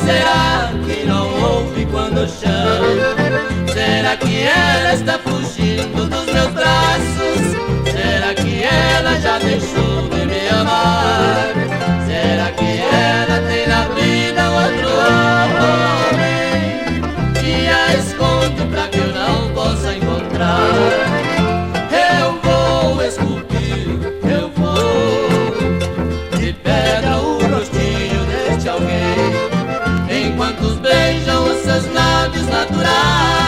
será que não ouve quando eu chamo? Será que ela está fugindo dos meus braços? Será que ela já deixou de me amar? Será que ela tem na vida outro homem que a esconde pra que eu não possa encontrar? Eu vou esculpir, eu vou de pedra o rostinho deste alguém, enquanto beijam os seus lábios naturais.